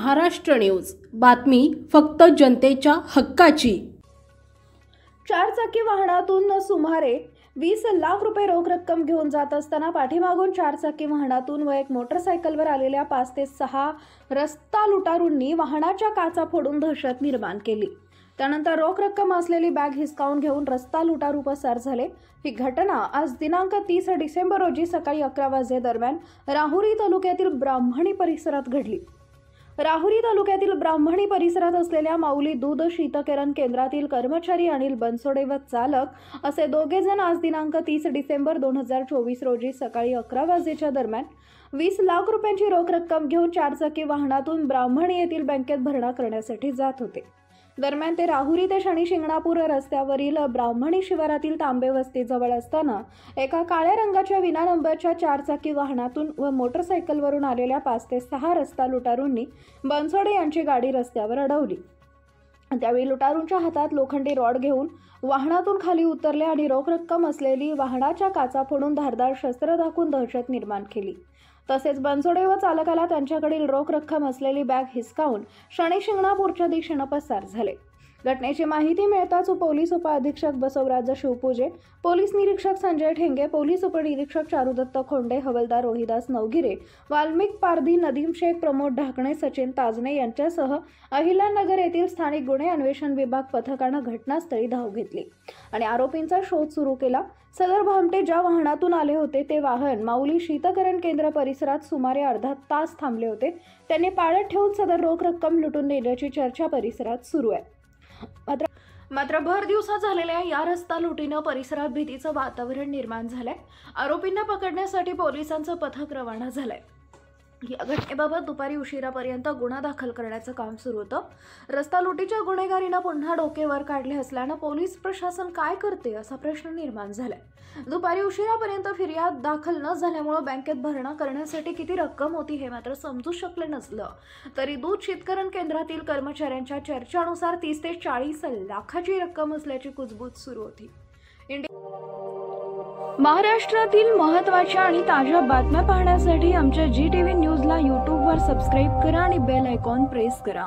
Maharashtra news, बातमी फक्त जनतेच्या हक्काची। चारचाकी वाहनातून सुमारे 20 लाख रुपये रोख रक्कम घेऊन जात असताना पाठीमागून चारचाकी वाहनातून व एक मोटरसायकलवर आलेल्या 5 ते 6 रस्ता लुटारूंनी वाहनाच्या काचा फोडून दहशत निर्माण केली। त्यानंतर रोख रक्कम असलेली बॅग हिसकावून घेऊन रस्ता लुटारू पसार झाले। ही घटना आज दिनांक 30 डिसेंबर रोजी सकाळी 11 वाजे दरम्यान राहुरी तालुक्यातील ब्राह्मणी परिसरात घडली। राहुरी तालुक्यातील ब्राह्मणी परिसरात असलेल्या माऊली दूध शीतकरण केंद्रातील कर्मचारी अनिल बनसोडे व चालक असे दोघे जण आज दिनांक 30 डिसेंबर 2024 रोजी सकाळी 11 वाजेच्या दरम्यान 20 लाख रुपयांची रोख रक्कम घेऊन चारचाकी वाहनातून ब्राह्मणी येथील बँकेत भरणा करण्यासाठी जात होते। दरम्यान ते राहुरी ते शनी शिंगणापूर रस्त्यावरील ब्राह्मणी शिवारातील तांबे वस्तीजवळ असताना एका काळ्या रंगाच्या विना नंबरच्या चारचाकी वाहनातून व मोटरसायकलवरून आलेल्या 5 ते 6 रस्ता लुटारूंनी बनसोडे यांची गाडी रस्त्यावर अडवली। त्यावेळी लुटारूंच्या हातात लोखंडी रॉड घेऊन वाहनातून खाली उतरले आणि रोख रक्कम असलेली वाहनाच्या काचा फोडून धारदार शस्त्र दाखवून दहशत निर्माण केली। तसेच बनसोडे व चालकाला त्यांच्याकडील रोख रक्कम असलेली बॅग हिसकावून शनी शिंगणापूरच्या दिशेने पसार झाले। घटनेची माहिती मिळताच पोलीस उपअधीक्षक बसवराज शिवपूजे, पोलीस निरीक्षक संजय ठेंगे, पोलीस उपनिरीक्षक चारुदत्त खोंडे, हवालदार रोहिदास नवगिरे, वाल्मिक पारधी, नदीम शेख, प्रमोद ढाकणे, सचिन ताजने यांच्यासह अहिल्यानगर येथील स्थानिक गुन्हे अन्वेषण विभाग पथकाने घटनास्थळी धाव घेतली आणि आरोपींचा शोध सुरू केला। सदर भामटे ज्या वाहनातून आले होते ते वाहन माऊली शीतकरण केंद्र परिसरात सुमारे अर्धा तास थांबले होते। त्यांनी पाळत ठेवून सदर रोख रक्कम लुटून नेण्याची चर्चा परिसरात सुरू आहे। मात्र भर दिवसात झालेल्या या रस्ता लुटीनं परिसरात भीतीचं वातावरण निर्माण झालंय। आरोपींना पकडण्यासाठी पोलिसांचं पथक रवाना झालंय। या घटनेबाबत दुपारी उशिरापर्यंत गुन्हा दाखल करण्याचं काम सुरू होतं। रस्ता लुटीच्या गुन्हेगारीनं पुन्हा डोके वर काढले असल्यानं पोलीस प्रशासन काय करते असा प्रश्न निर्माण झालाय। दुपारी उशिरापर्यंत फिर्याद दाखल न झाल्यामुळे बँकेत भरणा करण्यासाठी किती रक्कम होती हे मात्र समजू शकले नसलं तरी दूध शीतकरण केंद्रातील कर्मचाऱ्यांच्या चर्चानुसार 30 ते 40 लाखाची रक्कम असल्याची कुजबूज सुरू होती। महाराष्ट्रातील महत्त्वाच्या आणि ताज्या बातम्या पाहण्यासाठी आमच्या GTV न्यूजला YouTubeवर सबस्क्राईब करा आणि बेल आयकॉन प्रेस करा।